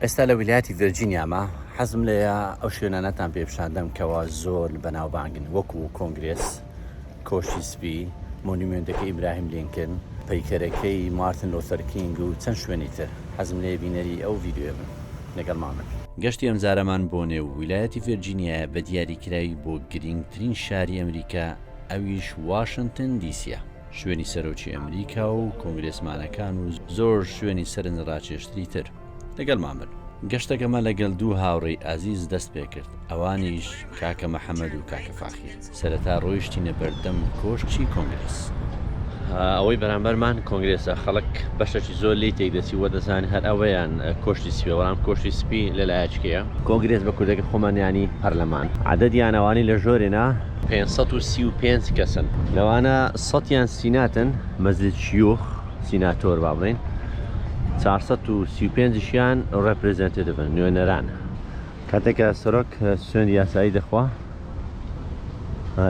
ئێستا لە ویلایەتی ڤێرجینیامە حەزم لێیە ئەو شوێنانەتان پێپشاندەم کەوا زۆر بەناوبانگن وەکو کۆنگرێس، کۆشتی سپی، مۆنیمنتەکەی ئیبراهیم لینکن، پەیکەرەکەی مارتن لۆتەر کینگ و چەند شوێنی تر. حەزم لێ بینەری ئەو ڤیددیۆ بن لەگەڵمانن. گەشتی ئەمجارەمان بۆ نێو ویلایەتی ڤێرجینیا بە دیاریکراوی بۆ گرنگترین شاری ئەمریکا، ئەویش واشنگتن دیسیە، شوێنی سەرۆکی ئەمریکا و کۆنگرێسمانەکان و زۆر شوێنی سەرنجڕاکێشتری تر. لەگەڵمان بن. گەشتەکەمە لەگەڵ دوو هاوڕێی ئازیز دەست پێ کرد، ئەوانیش کاکە مەحەمەد و کاکە فاخیر. سەرەتا ڕۆیشتینە بەردەم کۆشتی کۆنگرێس. ئەوەی بەرامبەرمان کۆنگرێسە، خەڵک بەشێکی زۆر لی تێکدەچی وە دەزانانی هەر ئەوەیان کۆشتی سپی، وەڵام کۆشتی سپی لەلایەکەیە. کۆنگرێس بە کوردەکە خۆمانیانی پەرلەمان. عەدەدیانەوانی لە ژۆرێنە 535 کەسن، لەوانە 100یان سیناتن، مەزلت شیوخ سیناتۆر با بڵێن، 435یان ڕێپرێزەنتێتڤن، نوێنەران. کاتێکە سەرۆک سوێندی یاسایی دەخوا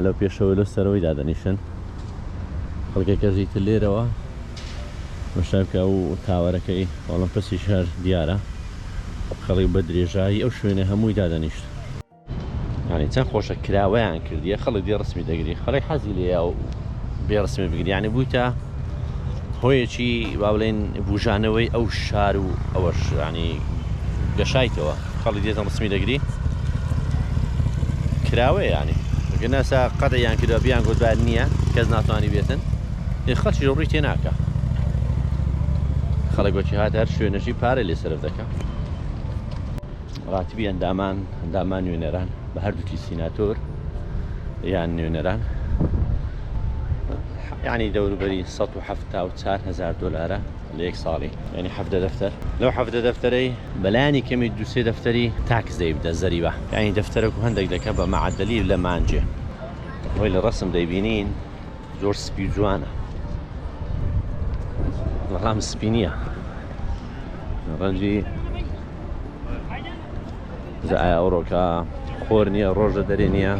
لەو پێشەوە لە سەرەوەی دادەنیشن، خەڵکێکە زیتر لێرەوە مەشارکە و تاوەرەکەی ئۆڵمپسی شار دیارە، خەڵی بە درێژایی ئەو شوێنە هەمووی دادەنیشت. یانی چەند خۆشە کراوەیان کردیە، خەڵک دێ ڕسمی دەگری، خەڵی حەزی لێ و بێ ڕسمی بگری، یانی بوویتە هۆیەکی با بڵێن بوژانەوەی ئەو شار و ئەوەش، ینی گەشایتەوە خەڵی دێتە ڕسمی دەگری کراوەیە، ینی گەناسا قەدەیان کردە بیان گۆدبار نییە کەس ناتوانانی بێتن، خەڵکی ڕووی تێ ناکە. خەڵک بەچی هات هەر شوێنەشی پارە لێ سەرف دەکە. ڕاتبی ئەندامان نوێنەران بە هەردووکی سیناتۆر یان نوێنەران، یعنی دەوروبەری 174,000 دۆلارە لە یەک ساڵی، ینی 7 دەفتەر. لەو 7 دەفتەرەی بەلایانی کەمی دووسێ دەفتەری تاکس دەیبدە زەریبە، یعنی دەفتەرێک و هەندێک دەکە بە مەعەدەلی لە مانجێ. وی لە ڕسم دەیبینین زۆر سپی جوانە، بەڵام سپی نییە، ڕەنجی ئایا ئەوڕۆکە خۆر نییە، ڕۆژە دەرێ نییە.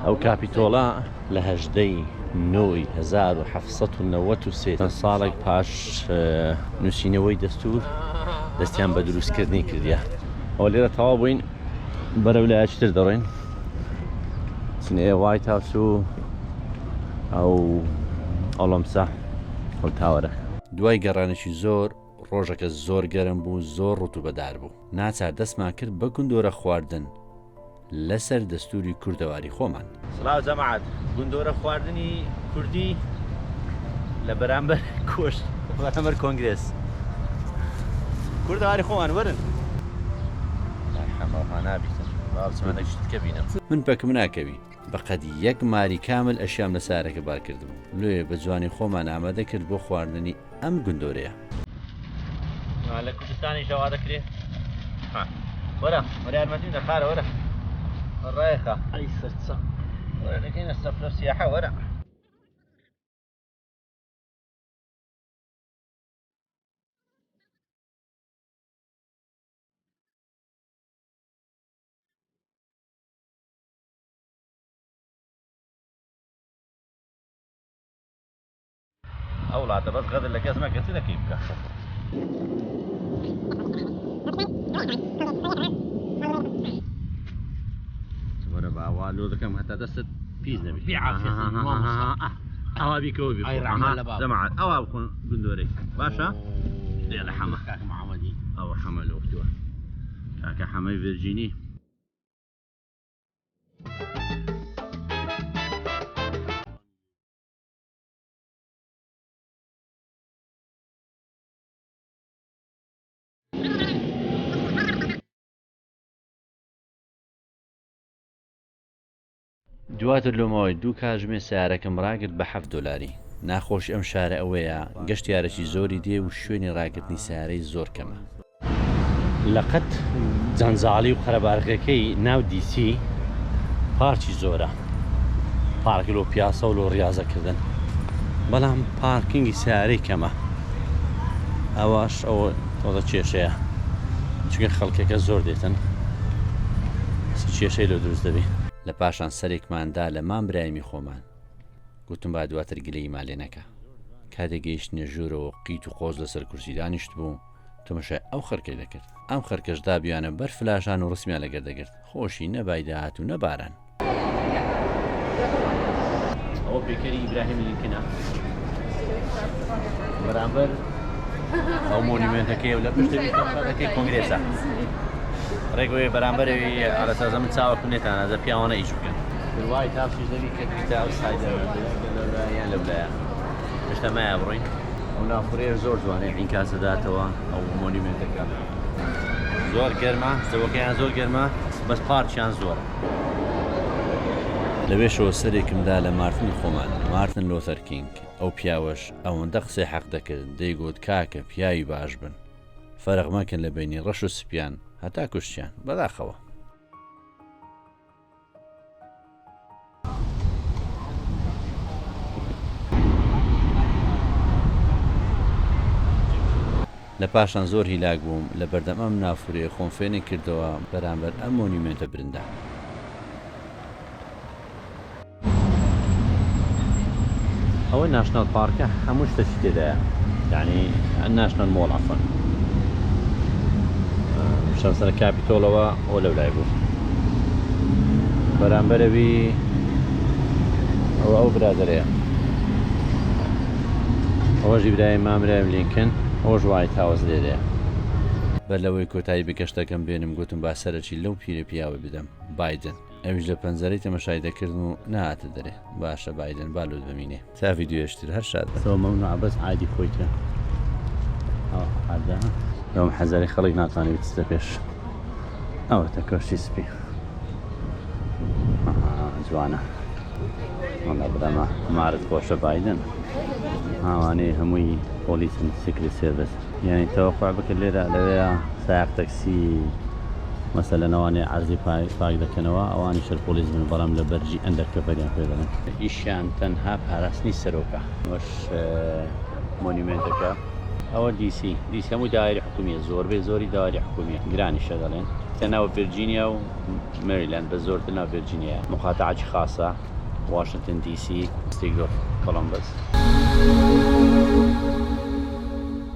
ئەو کاپیتۆڵە لە 1993 ساڵێک پاش نووسینەوەی دەستور دەستیان بە دروستکردنی کردیە. ئەو لێرە تەواو بووین بەرەو لایەکتر دەڕۆین، سنەیە وایت هاوس و ئەو ئۆڵمسا ئەو تاوەرە. دوای گەڕانێکی زۆر، ڕۆژەکە زۆر گەرم بوو، زۆر ڕوتوبەدار بوو، ناچار دەستمان کرد بە گوندۆرە خواردن لەسەر دەستوری کوردەواری خۆمان. سڵاو جەماعەت، گوندۆرە خواردنی کوردی لە بەرامبەر کۆشت بەرامبەر کۆنگرێس کوردەواری خۆمان وەرن. حەماها نابیتن باوچمانێکی تکە بینم. من پەکم ناکەوی، بەقەدی یەک ماری کامل ئەشیام لە سارەکە بار کردبوو. لێ بە جوانی خۆمان ئامادە کرد بۆ خواردنی ئەم گوندۆرەیە. لە کوردستانی ژەوا دەکرێ وەرە یارمەتیم دەخارە، وەرە ڕایخە ئەی سەرچە وەرەکەینە سەفرە سیاحە، وەرە. ئەو وڵاتە بەس غەدر لە کەس مەکە، چ دەکەی بکە؟ وەرە باوا لۆ دەکەم هەتا دەستت پیس نەبێت. ئەوا بیکەوە بی جەماعەت، ئەوا بکۆن گوندۆرەی باشە؟ دێ لە حەمە کاکە محەمەدی، ئەوە حەمە لۆفتووە کاکە حەمەی ڤێرجینی. دواتر لۆمەوەی دوو کاتژمێ سیارەکەم ڕاگرت بە 7 دۆلاری. ناخۆش ئەم شارە ئەوەیە گەشتیارەکی زۆری دێ و شوێنی ڕاگرتنی سیارەی زۆر کەمە. لەقەت جەنجاڵی و خەرەبارگەکەی ناو دیسی پارکی زۆرە، پارکلۆ پیاسە و لۆ ڕاضەکردن، بەڵام پارکینگی سیارەی کەمە. ئەوەش ئەوە تۆزە کێشەیە، چونکە خەڵکێکە زۆر دێتن، کێشەی لۆ دروست دەبێت. لە پاشان سەرێکماندا لە مام برایمی خۆمان گوتم با دواتر گلەی مالێ نەکە. کاتێک گەیشتنە ژوورەوە قیت و قۆز لەسەر کورسی دانیشت بوو، تەماشای ئەو خەرکەی دەکرد ئەم خەرکەش دابیانە بەر فلاشان و ڕسمیان لەگەردەگرت خۆشی نەبای داهات و نەباران ئەوە پێکەری ئیبراهیم لینکنە بەرامبەر ئەو مۆنیمنتەکەی و لە پشتەوی کۆنگرێسەکەی کۆنگرێسە ڕێگوێ بەرامبەرەوەی ئالەسازە من چاوەکو نێتانە دە پیاوانە ئیش بکەن دوای تاپشی دەوی کە بیتە ئەو سایدەیان لەولایە پشتە مایە بڕۆین ئەو نافورەیە زۆر جوانێ عینکاسە داتەوە ئەو مۆنیمنتەکە زۆر گەرمە سەوەکەیان زۆر گەرمە بەس پارچیان زۆرە لەوێشەوە سەرێکمدا لە مارتن خۆمان مارتن لۆتەر کینگ ئەو پیاوەش ئەوەندە قسەی حەق دەکرد دەیگوت کاکە پیاوی باش بن فەرق مەکەن لە بینی ڕەش و سپیان هەتا کوشتیان بەداخەوە لە پاشان زۆر هیلاک بووم لە بەردەم ئەم نافورەیە خۆم فێنێ کردەوە بەرامبەر ئەم مۆنیمنتە برندە ئەوە ناشنال پارکە هەموو شتێکی تێدایە یعنی ناشنال مۆڵ عەفەن شەمسەر کاپیتۆڵەوە ئەو لەولای بوو بەرامبەرەوی ئەو برادەرەیە ئەوەژی برای مامرای لینکن ئەوەش وایت هاوس لێدەیە بەر لەوەی کۆتایی بکەشتەکەم بێنم گوتم با سەرەکی لەو پیرە پیاوە بدەم بایدن ئەویش لە پەنجەرەی تەماشای دەکردن و نهاتە دەرێ باشە بایدن بالوت ببینێ تا ڤیدیۆشتر هەر شاد بە مەمنوع بەس عادی خۆیتە لەوم حەزاری خەڵک ناتوانێت بچتە پێش ئەوەتە کۆشتی سپی جوانە وەڵا برامە مارت خۆشە بایدن هاوانەی هەمووی پۆلیسن سیکرێت سێڤیس یعنی تەوەقوع بکرد لێرە لەوەیە سایق تەکسی مەسەلەن ئەوانەیە عەرزی پاک دەکەنەوە ئەوانی شەر پۆلیس بن بەڵام لە بەرجی ئەندەرکەڤەریان پێ دەڵێن ئیشیان تەنها پاراستنی سەرۆکە وەش مۆنیمنتەکە ئەوە دیسی هەمووی دایری حکومیە زۆربەی زۆری داوای حکومیە گرانیشە دەڵێن تەناوە ڤیرجینیا و مێریلەند بە زۆر تەناو ڤیرجینیایە مقاتعەتی خاسە واشنگتن دیسی دیستریکت ئۆف کۆلۆمبەس